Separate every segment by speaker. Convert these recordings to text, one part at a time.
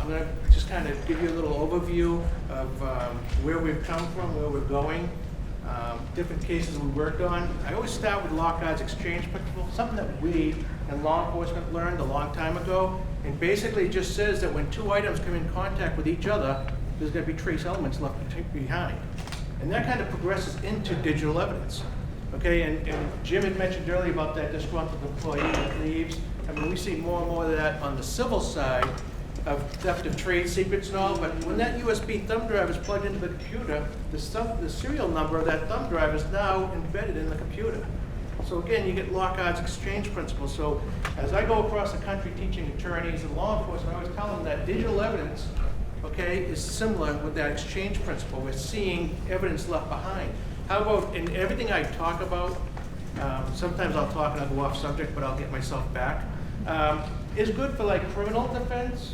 Speaker 1: I'm going to just kind of give you a little overview of where we've come from, where we're going, different cases we worked on. I always start with Lockhardt's exchange principle, something that we in law enforcement learned a long time ago. And basically it just says that when two items come in contact with each other, there's going to be trace elements left behind. And that kind of progresses into digital evidence. Okay, and Jim had mentioned earlier about that disgruntled employee that leaves. I mean, we see more and more of that on the civil side of theft of trade secrets and all, but when that USB thumb drive is plugged into the computer, the serial number of that thumb drive is now embedded in the computer. So again, you get Lockhardt's exchange principle. So as I go across the country teaching attorneys and law enforcement, I always tell them that digital evidence, okay, is similar with that exchange principle. We're seeing evidence left behind. How about in everything I talk about, sometimes I'll talk and I'll go off subject, but I'll get myself back, is good for like criminal defense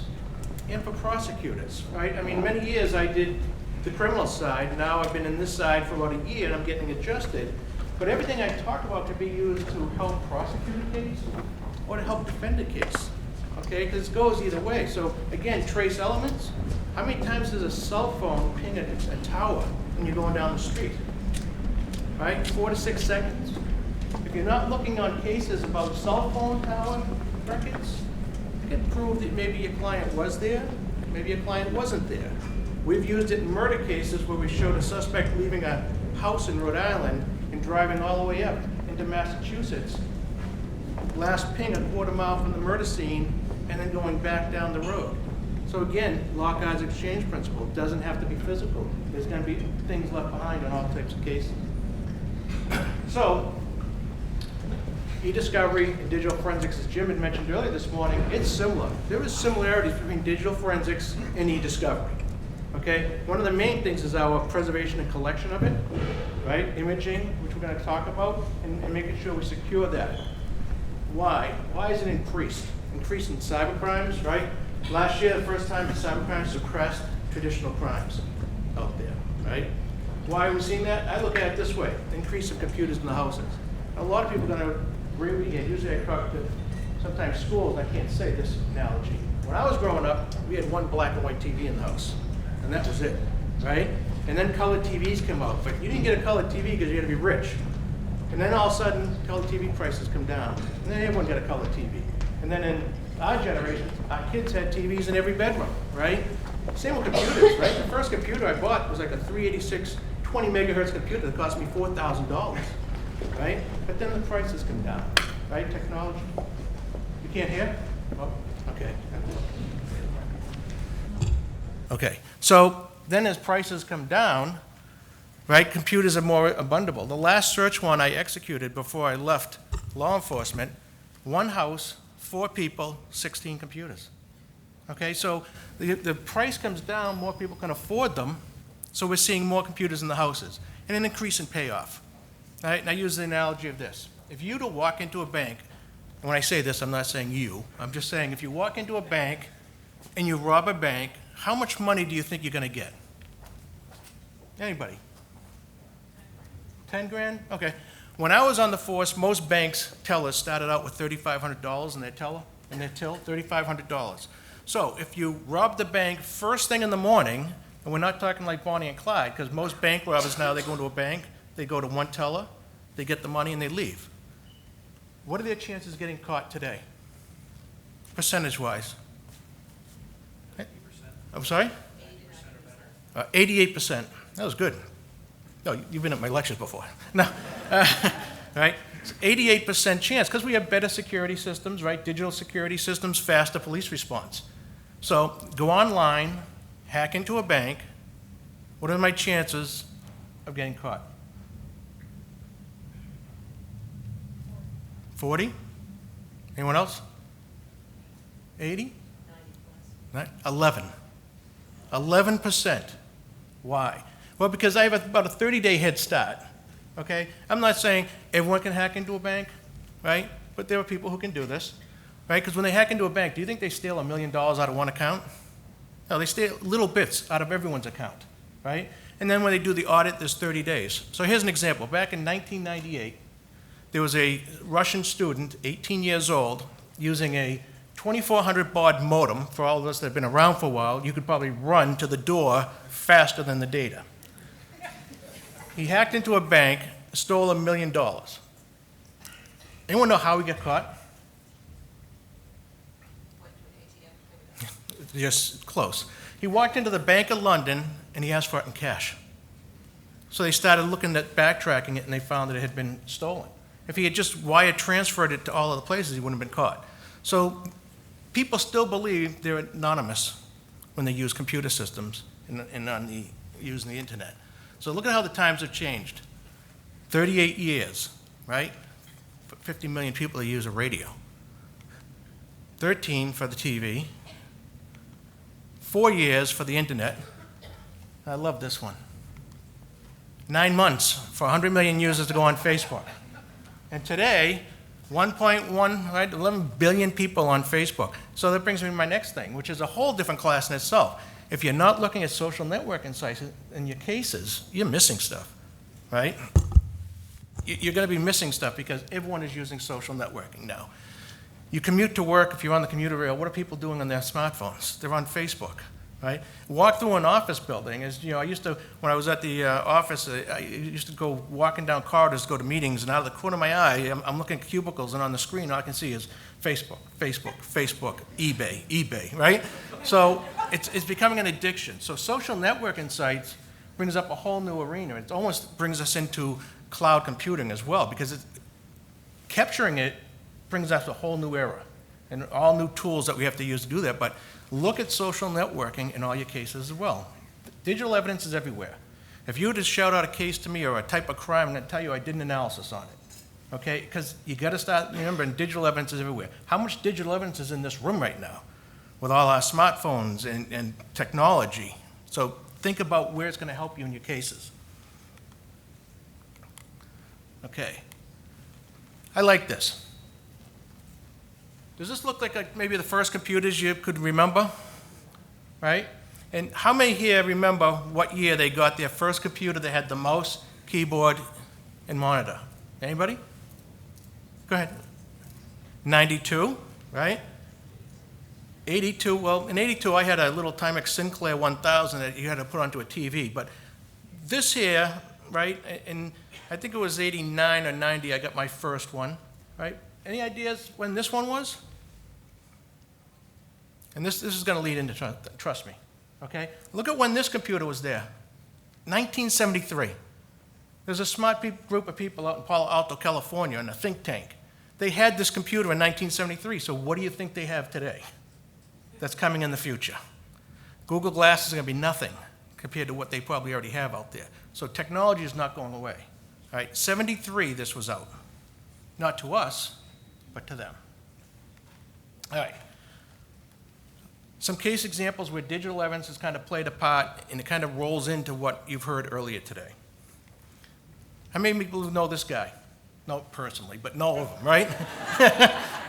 Speaker 1: and for prosecutors, right? I mean, many years I did the criminal side. Now I've been in this side for about a year and I'm getting adjusted. But everything I talk about can be used to help prosecute a case or to help defend a case, okay? Because it goes either way. So again, trace elements. How many times does a cell phone ping a tower when you're going down the street? Right, 4 to 6 seconds. If you're not looking on cases about cell phone tower records, you can prove that maybe your client was there, maybe your client wasn't there. We've used it in murder cases where we showed a suspect leaving a house in Rhode Island and driving all the way up into Massachusetts. Last ping a quarter mile from the murder scene and then going back down the road. So again, Lockhardt's exchange principle doesn't have to be physical. There's going to be things left behind in all types of cases. So, e-discovery and digital forensics, as Jim had mentioned earlier this morning, it's similar. There is similarities between digital forensics and e-discovery. Okay? One of the main things is our preservation and collection of it, right? Imaging, which we're going to talk about, and making sure we secure that. Why? Why is it increased? Increase in cybercrimes, right? Last year, the first time cybercrimes suppressed traditional crimes out there, right? Why are we seeing that? I look at it this way: increase of computers in the houses. A lot of people are going to agree with me, and usually I talk to sometimes schools, I can't say this analogy. When I was growing up, we had one black and white TV in the house, and that was it, right? And then colored TVs come out, but you didn't get a colored TV because you had to be rich. And then all of a sudden, colored TV prices come down, and then everyone got a colored TV. And then in our generation, our kids had TVs in every bedroom, right? Same with computers, right? The first computer I bought was like a 386 20 megahertz computer that cost me $4,000, right? But then the prices come down, right? Technology. You can't hear? Oh, okay. Okay, so then as prices come down, right, computers are more abundable. The last search warrant I executed before I left law enforcement, one house, 4 people, 16 computers. Okay, so the price comes down, more people can afford them, so we're seeing more computers in the houses, and an increase in payoff. Right? And I use the analogy of this. If you to walk into a bank, and when I say this, I'm not saying you, I'm just saying if you walk into a bank and you rob a bank, how much money do you think you're going to get? Anybody? 10 grand? Okay. When I was on the force, most banks tellers started out with $3,500 in their teller, in their till, $3,500. So if you rob the bank first thing in the morning, and we're not talking like Bonnie and Clyde, because most bank robbers now, they go into a bank, they go to one teller, they get the money, and they leave. What are their chances of getting caught today, percentage-wise? 80%. I'm sorry? 80% or better. 88%. That was good. No, you've been at my lectures before. No, right? It's 88% chance, because we have better security systems, right? Digital security systems, faster police response. So go online, hack into a bank. What are my chances of getting caught? 40? Anyone else? 80? 11. 11%. Why? Well, because I have about a 30-day head start. Okay? I'm not saying everyone can hack into a bank, right? But there are people who can do this, right? Because when they hack into a bank, do you think they steal $1 million out of one account? No, they steal little bits out of everyone's account, right? And then when they do the audit, there's 30 days. So here's an example. Back in 1998, there was a Russian student, 18 years old, using a 2400 baud modem, for all of us that have been around for a while, you could probably run to the door faster than the data. He hacked into a bank, stole $1 million. Anyone know how he got caught? Just close. He walked into the Bank of London and he asked for it in cash. So they started looking at backtracking it and they found that it had been stolen. If he had just wire transferred it to all other places, he wouldn't have been caught. So people still believe they're anonymous when they use computer systems and using the internet. So look at how the times have changed. 38 years, right? 50 million people that use a radio. 13 for the TV. 4 years for the internet. I love this one. 9 months for 100 million users to go on Facebook. And today, 1.1, right, 11 billion people on Facebook. So that brings me to my next thing, which is a whole different class in itself. If you're not looking at social networking sites in your cases, you're missing stuff, right? You're going to be missing stuff because everyone is using social networking now. You commute to work, if you're on the commuter rail, what are people doing on their smartphones? They're on Facebook, right? Walk through an office building. I used to, when I was at the office, I used to go walking down corridors to go to meetings, and out of the corner of my eye, I'm looking at cubicles, and on the screen, all I can see is Facebook, Facebook, Facebook, eBay, eBay, right? So it's becoming an addiction. So social networking sites brings up a whole new arena. It almost brings us into cloud computing as well, because capturing it brings us a whole new era and all new tools that we have to use to do that. But look at social networking in all your cases as well. Digital evidence is everywhere. If you were to shout out a case to me or a type of crime, I'm going to tell you I did an analysis on it. Okay? Because you got to start remembering digital evidence is everywhere. How much digital evidence is in this room right now with all our smartphones and technology? So think about where it's going to help you in your cases. Okay. I like this. Does this look like maybe the first computers you could remember? Right? And how many here remember what year they got their first computer that had the mouse, keyboard, and monitor? Anybody? Go ahead. 92, right? 82, well, in 82 I had a little Timex Sinclair 1000 that you had to put onto a TV. But this here, right, and I think it was 89 or 90 I got my first one, right? Any ideas when this one was? And this is going to lead into, trust me, okay? Look at when this computer was there. 1973. There's a smart group of people out in Palo Alto, California, in a think tank. They had this computer in 1973, so what do you think they have today that's coming in the future? Google Glass is going to be nothing compared to what they probably already have out there. So technology is not going away. All right, 73 this was out. Not to us, but to them. All right. Some case examples where digital evidence has kind of played a part and it kind of rolls into what you've heard earlier today. How many people know this guy? Not personally, but know of him, right?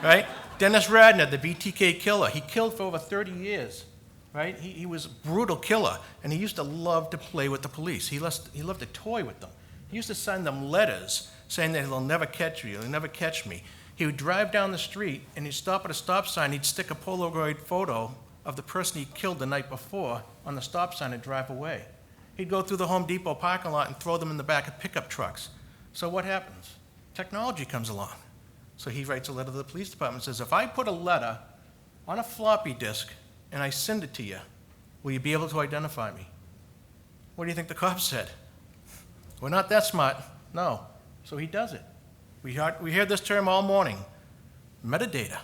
Speaker 1: Right? Dennis Radner, the BTK killer. He killed for over 30 years, right? He was a brutal killer, and he used to love to play with the police. He loved to toy with them. He used to send them letters saying that they'll never catch you, they'll never catch me. He would drive down the street, and he'd stop at a stop sign, he'd stick a Polaroid photo of the person he killed the night before on the stop sign and drive away. He'd go through the Home Depot parking lot and throw them in the back of pickup trucks. So what happens? Technology comes along. So he writes a letter to the police department and says, if I put a letter on a floppy disk and I send it to you, will you be able to identify me? What do you think the cops said? We're not that smart. No. So he does it. We hear this term all morning, metadata.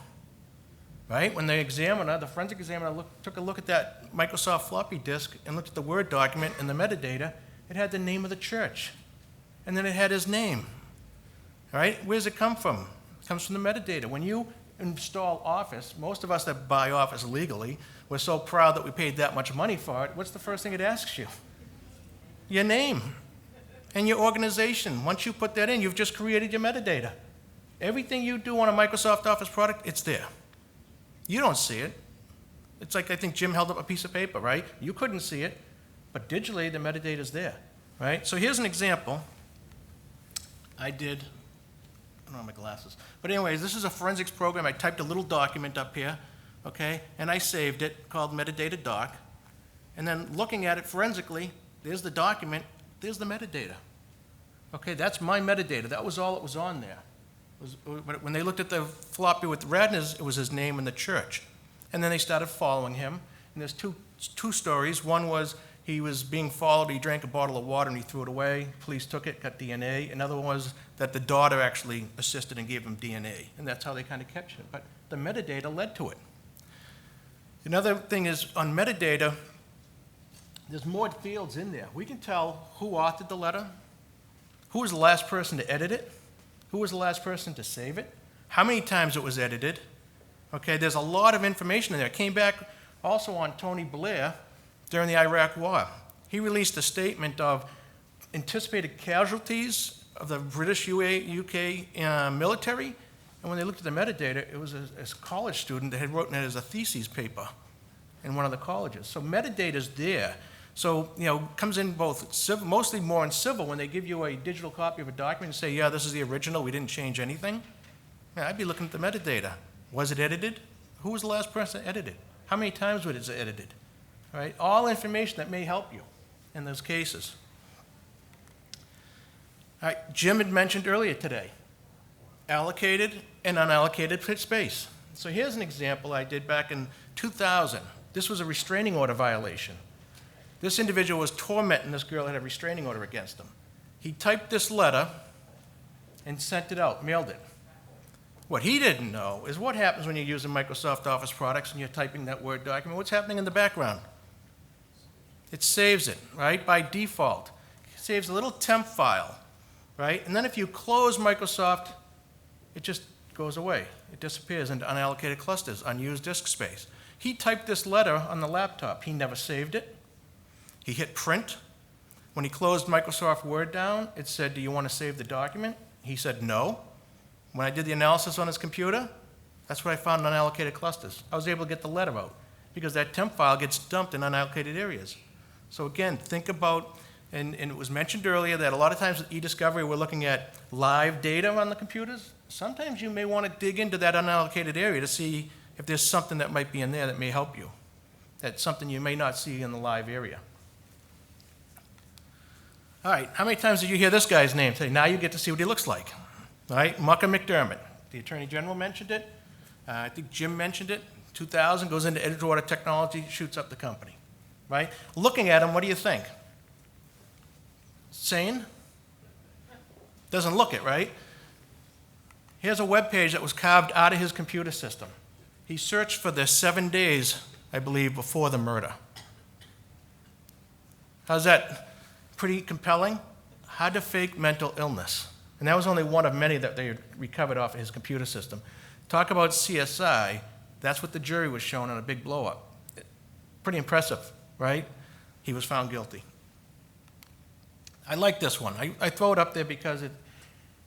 Speaker 1: Right? When the forensic examiner took a look at that Microsoft floppy disk and looked at the Word document and the metadata, it had the name of the church. And then it had his name. All right? Where does it come from? It comes from the metadata. When you install Office, most of us that buy Office legally, we're so proud that we paid that much money for it. What's the first thing it asks you? Your name and your organization. Once you put that in, you've just created your metadata. Everything you do on a Microsoft Office product, it's there. You don't see it. It's like I think Jim held up a piece of paper, right? You couldn't see it, but digitally the metadata is there, right? So here's an example. I don't have my glasses. But anyways, this is a forensics program. I typed a little document up here, okay? And I saved it, called metadata doc. And then looking at it forensically, there's the document, there's the metadata. Okay, that's my metadata. That was all that was on there. When they looked at the floppy with Radner's, it was his name and the church. And then they started following him. And there's two stories. One was he was being followed, he drank a bottle of water and he threw it away. Police took it, got DNA. Another one was that the daughter actually assisted and gave him DNA. And that's how they kind of captured it. But the metadata led to it. Another thing is on metadata, there's more fields in there. We can tell who authored the letter, who was the last person to edit it, who was the last person to save it, how many times it was edited. Okay, there's a lot of information in there. It came back also on Tony Blair during the Iraq War. He released a statement of anticipated casualties of the British UK military, and when they looked at the metadata, it was a college student that had written it as a thesis paper in one of the colleges. So metadata's there. So, comes in both civil, mostly more in civil, when they give you a digital copy of a document and say, yeah, this is the original, we didn't change anything. Yeah, I'd be looking at the metadata. Was it edited? Who was the last person that edited? How many times was it edited? All right, all information that may help you in those cases. All right, Jim had mentioned earlier today, allocated and unallocated space. So here's an example I did back in 2000. This was a restraining order violation. This individual was tormenting this girl that had a restraining order against him. He typed this letter and sent it out, mailed it. What he didn't know is what happens when you're using Microsoft Office products and you're typing that Word document. What's happening in the background? It saves it, right, by default. It saves a little temp file, right? And then if you close Microsoft, it just goes away. It disappears into unallocated clusters, unused disk space. He typed this letter on the laptop. He never saved it. He hit print. When he closed Microsoft Word down, it said, do you want to save the document? He said no. When I did the analysis on his computer, that's what I found in unallocated clusters. I was able to get the letter out because that temp file gets dumped in unallocated areas. So again, think about, and it was mentioned earlier that a lot of times with e-discovery, we're looking at live data on the computers. Sometimes you may want to dig into that unallocated area to see if there's something that might be in there that may help you. That's something you may not see in the live area. All right, how many times did you hear this guy's name today? Now you get to see what he looks like. All right, Mucker McDermott. The Attorney General mentioned it. I think Jim mentioned it. 2000, goes into Edgewater Technology, shoots up the company. Right? Looking at him, what do you think? Sane? Doesn't look it, right? Here's a web page that was carved out of his computer system. He searched for this 7 days, I believe, before the murder. How's that? Pretty compelling? How to fake mental illness. And that was only one of many that they recovered off of his computer system. Talk about CSI, that's what the jury was shown on a big blow-up. Pretty impressive, right? He was found guilty. I like this one. I throw it up there because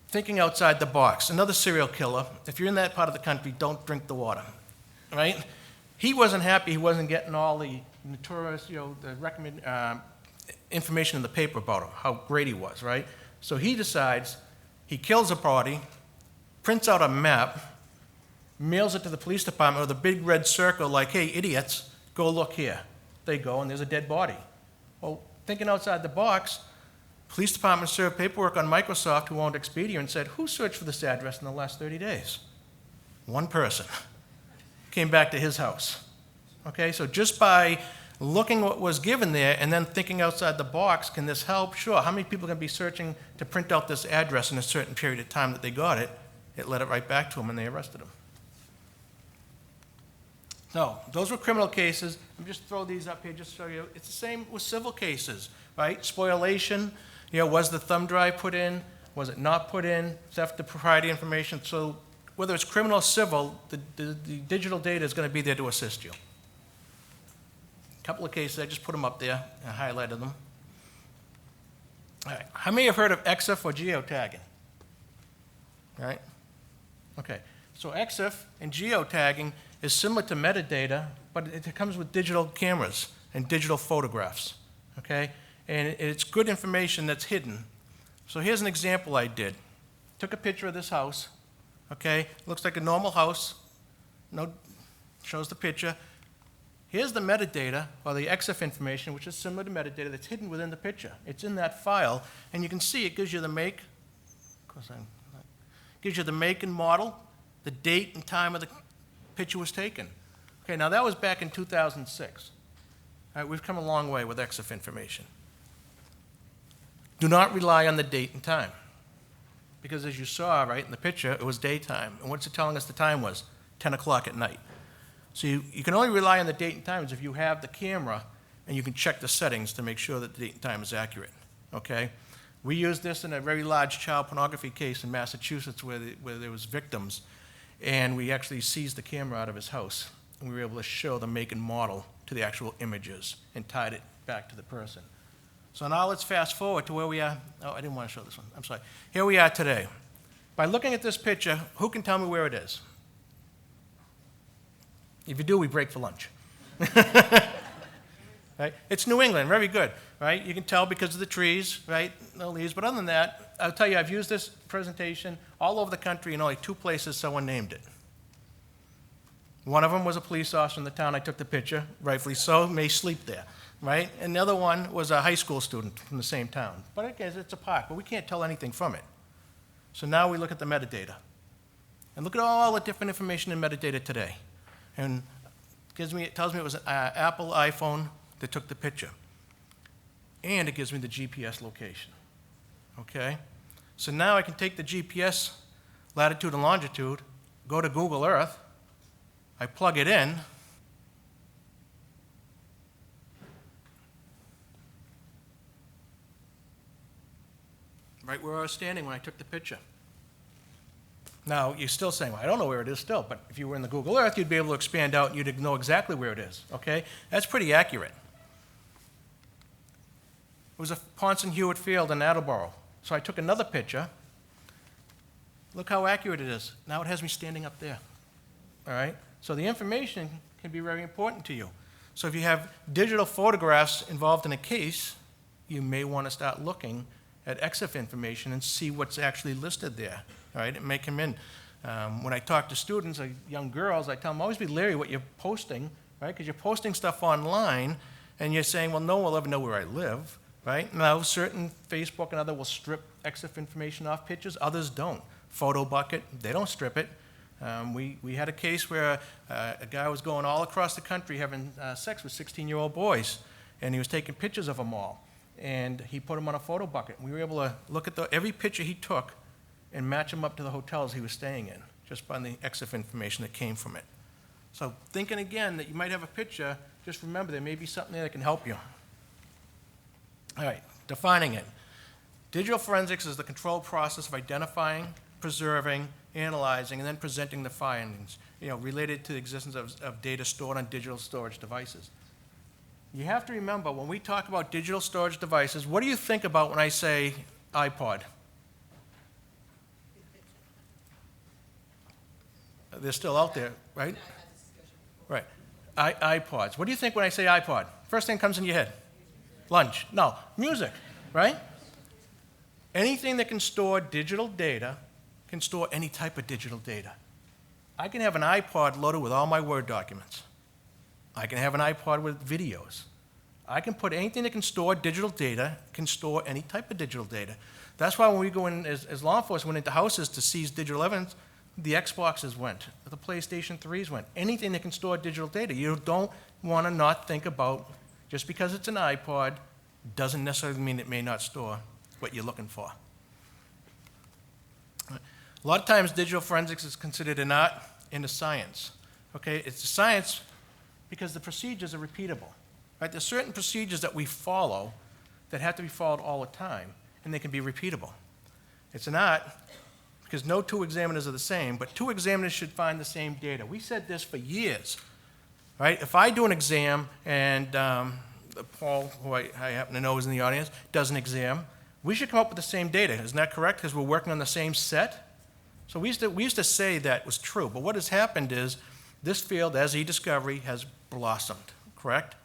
Speaker 1: thinking outside the box. Another serial killer, if you're in that part of the country, don't drink the water, right? He wasn't happy he wasn't getting all the notorious, the information in the paper about him, how great he was, right? So he decides, he kills a body, prints out a map, mails it to the police department with a big red circle like, hey, idiots, go look here. They go, and there's a dead body. Well, thinking outside the box, police department served paperwork on Microsoft, who owned Expedia, and said, who searched for this address in the last 30 days? One person. Came back to his house. Okay, so just by looking what was given there and then thinking outside the box, can this help? Sure. How many people are going to be searching to print out this address in a certain period of time that they got it? It led it right back to him, and they arrested him. So those were criminal cases. I'm just throw these up here just so you. It's the same with civil cases, right? Spoliation. Was the thumb drive put in? Was it not put in? Theft of proprietary information. So whether it's criminal or civil, the digital data is going to be there to assist you. A couple of cases, I just put them up there. I highlighted them. All right. How many have heard of EXIF or geotagging? All right. Okay. So EXIF and geotagging is similar to metadata, but it comes with digital cameras and digital photographs. Okay. And it's good information that's hidden. So here's an example I did. Took a picture of this house. Okay. Looks like a normal house. No shows the picture. Here's the metadata, or the EXIF information, which is similar to metadata that's hidden within the picture. It's in that file, and you can see it gives you the make, gives you the make and model, the date and time of the picture was taken. Okay, now that was back in 2006. All right, we've come a long way with EXIF information. Do not rely on the date and time, because as you saw, right, in the picture, it was daytime. And what's it telling us the time was? 10 o'clock at night. So you can only rely on the date and times if you have the camera and you can check the settings to make sure that the date and time is accurate, okay? We used this in a very large child pornography case in Massachusetts where there was victims, and we actually seized the camera out of his house, and we were able to show the make and model to the actual images and tied it back to the person. So now let's fast forward to where we are. Oh, I didn't want to show this one. I'm sorry. Here we are today. By looking at this picture, who can tell me where it is? If you do, we break for lunch. Right? It's New England, very good, right? You can tell because of the trees, right? No leaves, but other than that, I'll tell you, I've used this presentation all over the country in only 2 places someone named it. One of them was a police officer in the town I took the picture, rightfully so, may sleep there, right? And the other one was a high school student from the same town. But again, it's a park, but we can't tell anything from it. So now we look at the metadata. And look at all the different information in metadata today. And it tells me it was an Apple iPhone that took the picture. And it gives me the GPS location, okay? So now I can take the GPS latitude and longitude, go to Google Earth, I plug it in, right where I was standing when I took the picture. Now, you're still saying, well, I don't know where it is still, but if you were in the Google Earth, you'd be able to expand out and you'd know exactly where it is, okay? That's pretty accurate. It was a Ponson Hewitt Field in Attleboro. So I took another picture. Look how accurate it is. Now it has me standing up there, all right? So the information can be very important to you. So if you have digital photographs involved in a case, you may want to start looking at EXIF information and see what's actually listed there. All right, it may come in. When I talk to students, young girls, I tell them, always be leery what you're posting, right? Because you're posting stuff online, and you're saying, well, no one will ever know where I live, right? Now, certain Facebook and other will strip EXIF information off pictures, others don't. Photo Bucket, they don't strip it. We had a case where a guy was going all across the country having sex with 16-year-old boys, and he was taking pictures of them all. And he put them on a Photo Bucket. We were able to look at every picture he took and match them up to the hotels he was staying in, just by the EXIF information that came from it. So thinking again that you might have a picture, just remember there may be something there that can help you. All right, defining it. Digital forensics is the controlled process of identifying, preserving, analyzing, and then presenting the findings, related to the existence of data stored on digital storage devices. You have to remember, when we talk about digital storage devices, what do you think about when I say iPod? They're still out there, right? Right. iPods. What do you think when I say iPod? First thing comes in your head? Lunch. No. Music, right? Anything that can store digital data can store any type of digital data. I can have an iPod loaded with all my Word documents. I can have an iPod with videos. I can put anything that can store digital data, can store any type of digital data. That's why when we go in, as law enforcement, went into houses to seize digital evidence, the Xboxes went, the PlayStation 3s went, anything that can store digital data. You don't want to not think about, just because it's an iPod, doesn't necessarily mean it may not store what you're looking for. A lot of times digital forensics is considered an art and a science. Okay, it's a science because the procedures are repeatable. Right? There's certain procedures that we follow that have to be followed all the time, and they can be repeatable. It's an art because no 2 examiners are the same, but 2 examiners should find the same data. We said this for years, right? If I do an exam and Paul, who I happen to know is in the audience, does an exam, we should come up with the same data. Isn't that correct? Because we're working on the same set? So we used to say that was true, but what has happened is this field, as e-discovery, has blossomed, correct?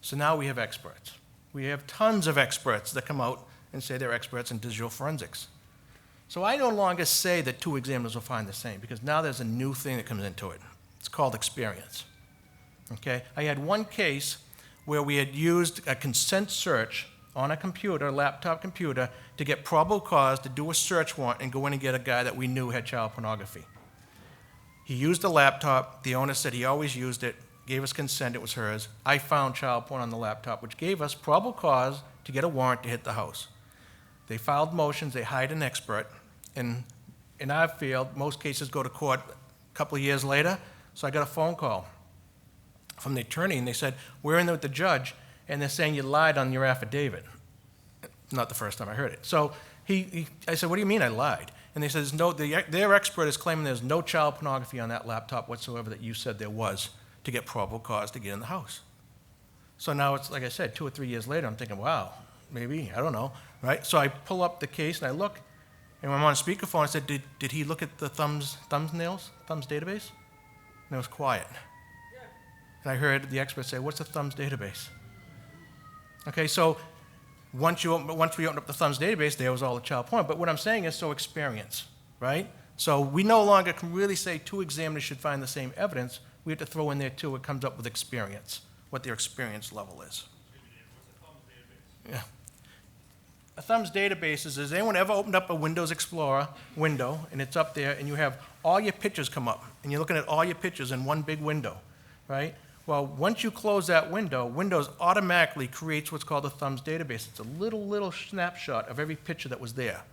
Speaker 1: So now we have experts. We have tons of experts that come out and say they're experts in digital forensics. So I no longer say that 2 examiners will find the same, because now there's a new thing that comes into it. It's called experience. Okay? I had one case where we had used a consent search on a computer, a laptop computer, to get probable cause to do a search warrant and go in and get a guy that we knew had child pornography. He used the laptop. The owner said he always used it, gave us consent, it was hers. I found child porn on the laptop, which gave us probable cause to get a warrant to hit the house. They filed motions, they hired an expert, and in our field, most cases go to court a couple of years later, so I got a phone call from the attorney, and they said, we're in there with the judge, and they're saying you lied on your affidavit. Not the first time I heard it. So I said, what do you mean I lied? And they said, their expert is claiming there's no child pornography on that laptop whatsoever that you said there was to get probable cause to get in the house. So now it's, like I said, 2 or 3 years later, I'm thinking, wow, maybe, I don't know, right? So I pull up the case, and I look, and when I'm on speakerphone, I said, did he look at the thumbs database? And it was quiet. And I heard the expert say, what's a thumbs database? Okay, so once we opened up the thumbs database, there was all the child porn. But what I'm saying is, so experience, right? So we no longer can really say 2 examiners should find the same evidence. We have to throw in there, too, it comes up with experience, what their experience level is. Yeah. A thumbs database is, has anyone ever opened up a Windows Explorer window, and it's up there, and you have all your pictures come up, and you're looking at all your pictures in one big window, right? Well, once you close that window, Windows automatically creates what's called a thumbs database. It's a little snapshot of every picture that was there.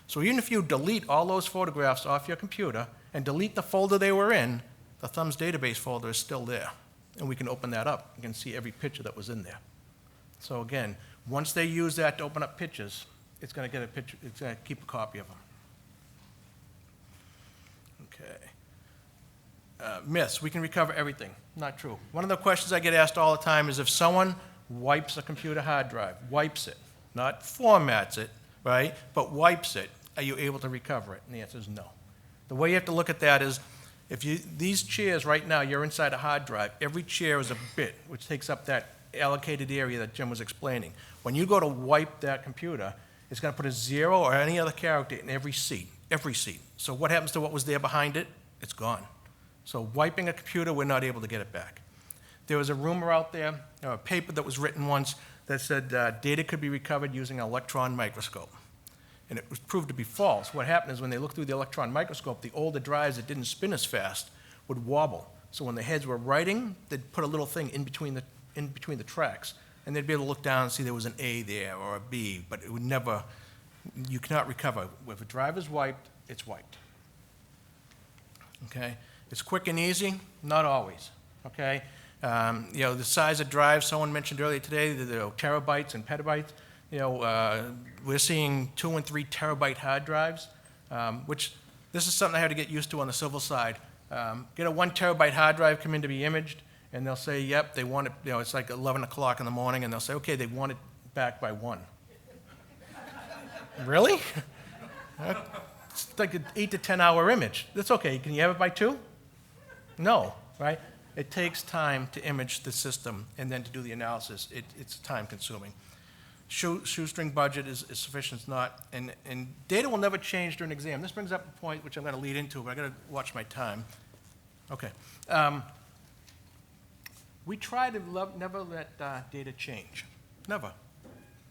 Speaker 1: So even if you delete all those photographs off your computer and delete the folder they were in, the thumbs database folder is still there. And we can open that up. You can see every picture that was in there. So again, once they use that to open up pictures, it's going to get a picture, it's going to keep a copy of them. Okay. Myths, we can recover everything. Not true. One of the questions I get asked all the time is if someone wipes a computer hard drive, wipes it, not formats it, right, but wipes it, are you able to recover it? And the answer is no. The way you have to look at that is, these chairs right now, you're inside a hard drive, every chair is a bit, which takes up that allocated area that Jim was explaining. When you go to wipe that computer, it's going to put a 0 or any other character in every seat, every seat. So what happens to what was there behind it? It's gone. So wiping a computer, we're not able to get it back. There was a rumor out there, a paper that was written once that said data could be recovered using an electron microscope. And it was proved to be false. What happened is when they looked through the electron microscope, the older drives that didn't spin as fast would wobble. So when the heads were writing, they'd put a little thing in between the tracks. And they'd be able to look down and see there was an A there or a B, but it would never, you cannot recover. If a drive is wiped, it's wiped. Okay? It's quick and easy, not always. Okay? The size of drives, someone mentioned earlier today, the terabytes and petabytes. We're seeing 2 and 3 terabyte hard drives, which this is something I had to get used to on the civil side. Get a 1 terabyte hard drive come in to be imaged, and they'll say, yep, they want it, it's like 11 o'clock in the morning, and they'll say, okay, they want it back by 1. Really? It's like an 8 to 10 hour image. That's okay. Can you have it by 2? No, right? It takes time to image the system and then to do the analysis. It's time consuming. Shoestring budget is sufficient, it's not. And data will never change during an exam. This brings up a point which I'm going to lead into, but I've got to watch my time. Okay. We try to never let data change. Never.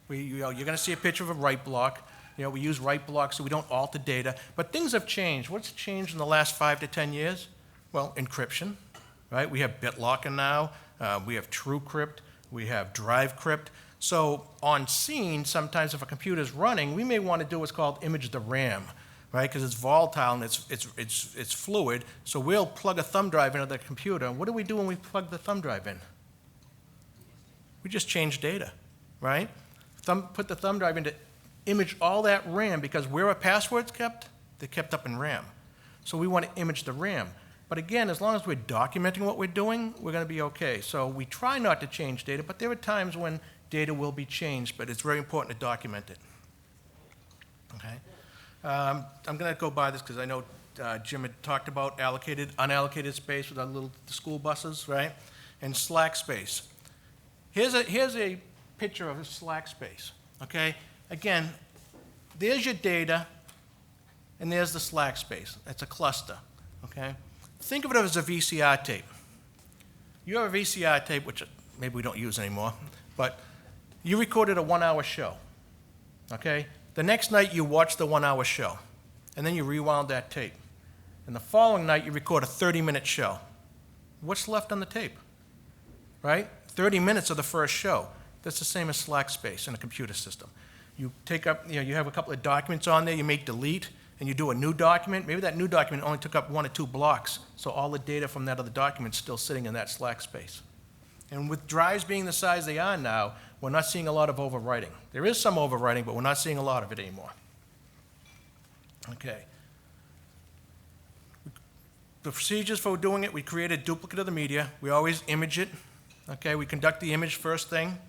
Speaker 1: You're going to see a picture of a write block. We use write blocks so we don't alter data. But things have changed. What's changed in the last 5 to 10 years? Well, encryption, right? We have BitLocker now. We have TrueCrypt. We have DriveCrypt. So on scene, sometimes if a computer is running, we may want to do what's called image the RAM, right? Because it's volatile and it's fluid. So we'll plug a thumb drive into the computer. What do we do when we plug the thumb drive in? We just change data, right? Put the thumb drive in to image all that RAM, because where are passwords kept? They're kept up in RAM. So we want to image the RAM. But again, as long as we're documenting what we're doing, we're going to be okay. So we try not to change data, but there are times when data will be changed, but it's very important to document it. Okay? I'm going to go by this because I know Jim had talked about allocated, unallocated space with our little school buses, right? And slack space. Here's a picture of a slack space, okay? Again, there's your data, and there's the slack space. That's a cluster, okay? Think of it as a VCR tape. You have a VCR tape, which maybe we don't use anymore, but you recorded a 1-hour show, okay? The next night you watched the 1-hour show, and then you rewound that tape. And the following night you record a 30-minute show. What's left on the tape, right? 30 minutes of the first show. That's the same as slack space in a computer system. You take up, you have a couple of documents on there, you make delete, and you do a new document. Maybe that new document only took up 1 or 2 blocks, so all the data from that other document is still sitting in that slack space. And with drives being the size they are now, we're not seeing a lot of overwriting. There is some overwriting, but we're not seeing a lot of it anymore. Okay. The procedures for doing it, we create a duplicate of the media. We always image it. Okay, we conduct the image first thing,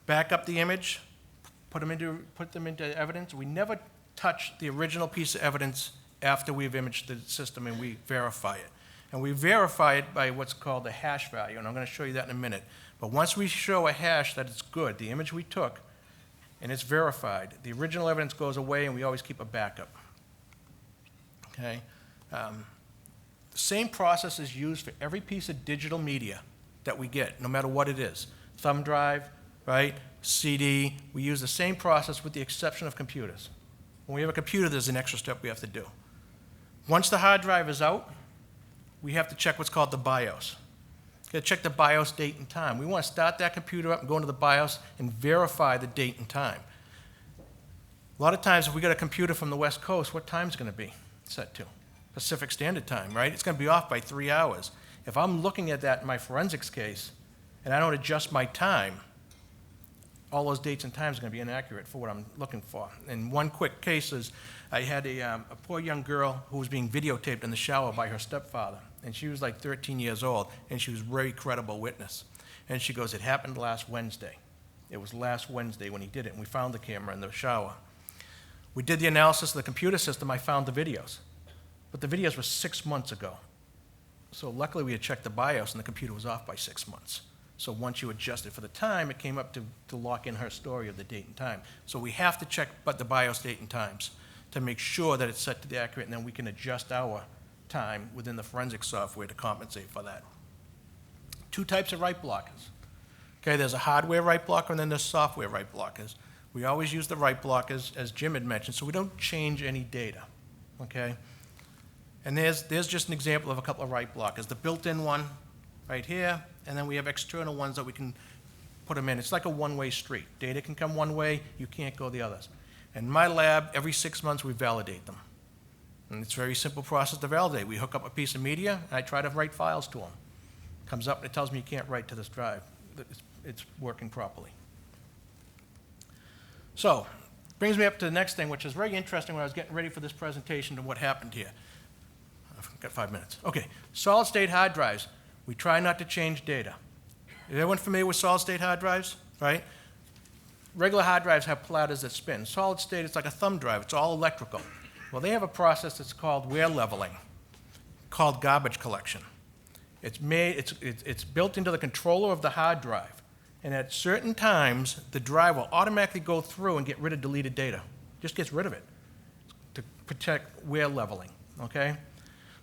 Speaker 1: back up the image, put them into evidence. We never touch the original piece of evidence after we've imaged the system and we verify it. And we verify it by what's called a hash value, and I'm going to show you that in a minute. But once we show a hash that it's good, the image we took, and it's verified, the original evidence goes away and we always keep a backup. Okay? The same process is used for every piece of digital media that we get, no matter what it is. Thumb drive, right? CD, we use the same process with the exception of computers. When we have a computer, there's an extra step we have to do. Once the hard drive is out, we have to check what's called the BIOS. Got to check the BIOS date and time. We want to start that computer up and go into the BIOS and verify the date and time. A lot of times, if we got a computer from the West Coast, what time is it going to be set to? Pacific Standard Time, right? It's going to be off by 3 hours. If I'm looking at that in my forensics case and I don't adjust my time, all those dates and times are going to be inaccurate for what I'm looking for. And one quick case is I had a poor young girl who was being videotaped in the shower by her stepfather. And she was like 13 years old, and she was a very credible witness. And she goes, it happened last Wednesday. It was last Wednesday when he did it, and we found the camera in the shower. We did the analysis of the computer system. I found the videos. But the videos were 6 months ago. So luckily we had checked the BIOS, and the computer was off by 6 months. So once you adjust it for the time, it came up to lock in her story of the date and time. So we have to check the BIOS date and times to make sure that it's set to the accurate, and then we can adjust our time within the forensic software to compensate for that. 2 types of write blockers. Okay, there's a hardware write blocker, and then there's software write blockers. We always use the write blockers, as Jim had mentioned, so we don't change any data. Okay? And there's just an example of a couple of write blockers. The built-in one right here, and then we have external ones that we can put them in. It's like a one-way street. Data can come one way, you can't go the others. In my lab, every 6 months we validate them. And it's a very simple process to validate. We hook up a piece of media, and I try to write files to them. Comes up and it tells me you can't write to this drive. It's working properly. So, brings me up to the next thing, which is very interesting when I was getting ready for this presentation and what happened here. I've got 5 minutes. Okay, solid-state hard drives. We try not to change data. Is everyone familiar with solid-state hard drives, right? Regular hard drives have platters that spin. Solid-state, it's like a thumb drive. It's all electrical. Well, they have a process that's called wear leveling, called garbage collection. It's built into the controller of the hard drive. And at certain times, the drive will automatically go through and get rid of deleted data. Just gets rid of it to protect wear leveling, okay?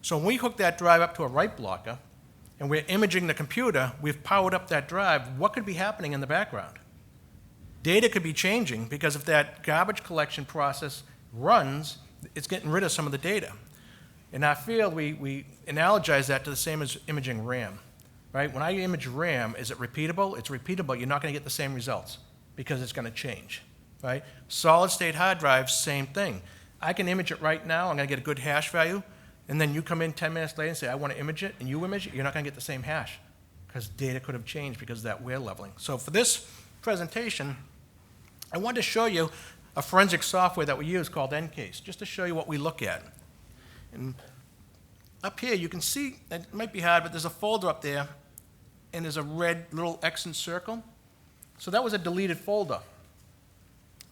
Speaker 1: So when we hook that drive up to a write blocker, and we're imaging the computer, we've powered up that drive, what could be happening in the background? Data could be changing because if that garbage collection process runs, it's getting rid of some of the data. In our field, we analogize that to the same as imaging RAM, right? When I image RAM, is it repeatable? It's repeatable. You're not going to get the same results because it's going to change, right? Solid-state hard drives, same thing. I can image it right now. I'm going to get a good hash value. And then you come in 10 minutes later and say, I want to image it, and you image it, you're not going to get the same hash because data could have changed because of that wear leveling. So for this presentation, I wanted to show you a forensic software that we use called EnCase, just to show you what we look at. And up here, you can see, it might be hard, but there's a folder up there, and there's a red little X and circle. So that was a deleted folder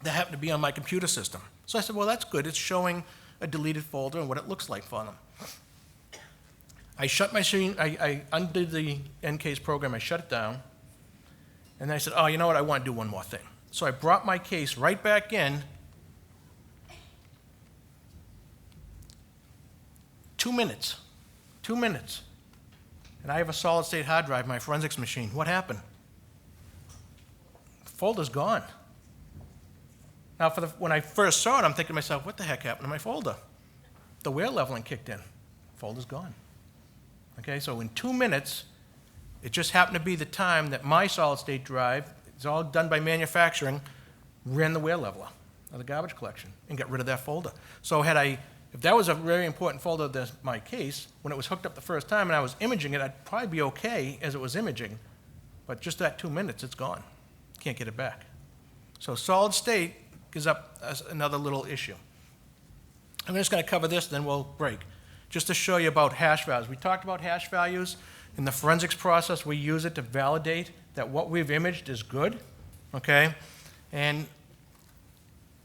Speaker 1: that happened to be on my computer system. So I said, well, that's good. It's showing a deleted folder and what it looks like for them. I shut my machine, I undid the EnCase program, I shut it down, and then I said, oh, you know what, I want to do one more thing. So I brought my case right back in. 2 minutes. 2 minutes. and I have a solid-state hard drive, my forensics machine. What happened? The folder's gone. Now, when I first saw it, I'm thinking to myself, what the heck happened to my folder? The wear leveling kicked in. Folder's gone. Okay, so in 2 minutes, it just happened to be the time that my solid-state drive, it's all done by manufacturing, ran the wear leveler of the garbage collection and got rid of that folder. So if that was a very important folder to my case, when it was hooked up the first time and I was imaging it, I'd probably be okay as it was imaging, but just that 2 minutes, it's gone. Can't get it back. So solid state gives up another little issue. I'm just going to cover this, then we'll break. Just to show you about hash values. We talked about hash values. In the forensics process, we use it to validate that what we've imaged is good, okay? And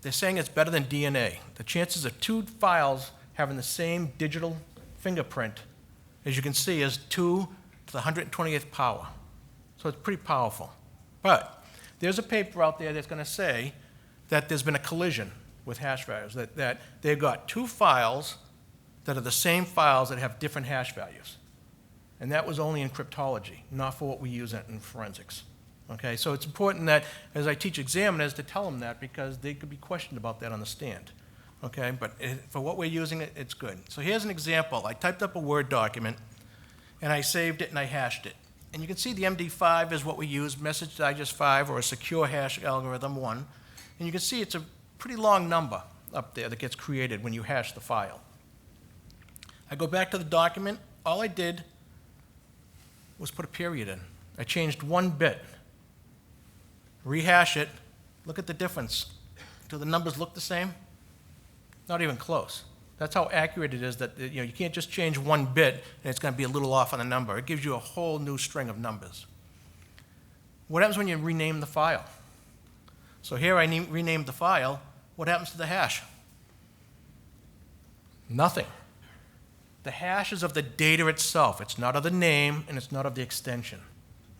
Speaker 1: they're saying it's better than DNA. The chances of 2 files having the same digital fingerprint, as you can see, is 2 to the 128th power. So it's pretty powerful. But there's a paper out there that's going to say that there's been a collision with hash values, that they've got 2 files that are the same files that have different hash values. And that was only in cryptology, not for what we use in forensics. Okay, so it's important that as I teach examiners to tell them that, because they could be questioned about that on the stand. Okay, but for what we're using it, it's good. So here's an example. I typed up a Word document, and I saved it and I hashed it. And you can see the MD5 is what we use, Message Digest 5, or a secure hash algorithm 1. And you can see it's a pretty long number up there that gets created when you hash the file. I go back to the document. All I did was put a period in. I changed 1 bit. Rehash it. Look at the difference. Do the numbers look the same? Not even close. That's how accurate it is that you can't just change 1 bit and it's going to be a little off on the number. It gives you a whole new string of numbers. What happens when you rename the file? So here I renamed the file. What happens to the hash? Nothing. The hash is of the data itself. It's not of the name and it's not of the extension.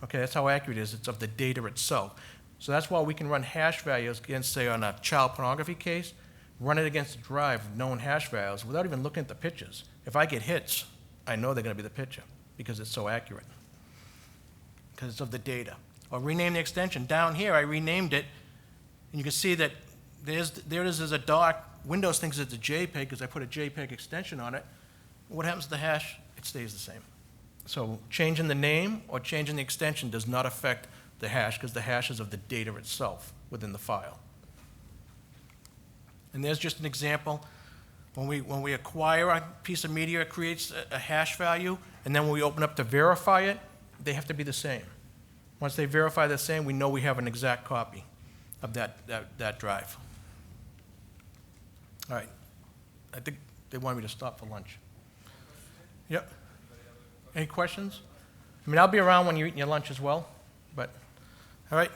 Speaker 1: Okay, that's how accurate it is. It's of the data itself. So that's why we can run hash values against, say, on a child pornography case, run it against a drive with known hash values without even looking at the pictures. If I get hits, I know they're going to be the picture because it's so accurate, because it's of the data. Or rename the extension. Down here, I renamed it, and you can see that there it is as a doc. Windows thinks it's a JPEG because I put a JPEG extension on it. What happens to the hash? It stays the same. So changing the name or changing the extension does not affect the hash because the hash is of the data itself within the file. And there's just an example. When we acquire a piece of media, it creates a hash value, and then when we open up to verify it, they have to be the same. Once they verify the same, we know we have an exact copy of that drive. All right. I think they want me to stop for lunch. Yep. Any questions? I mean, I'll be around when you're eating your lunch as well, but all right.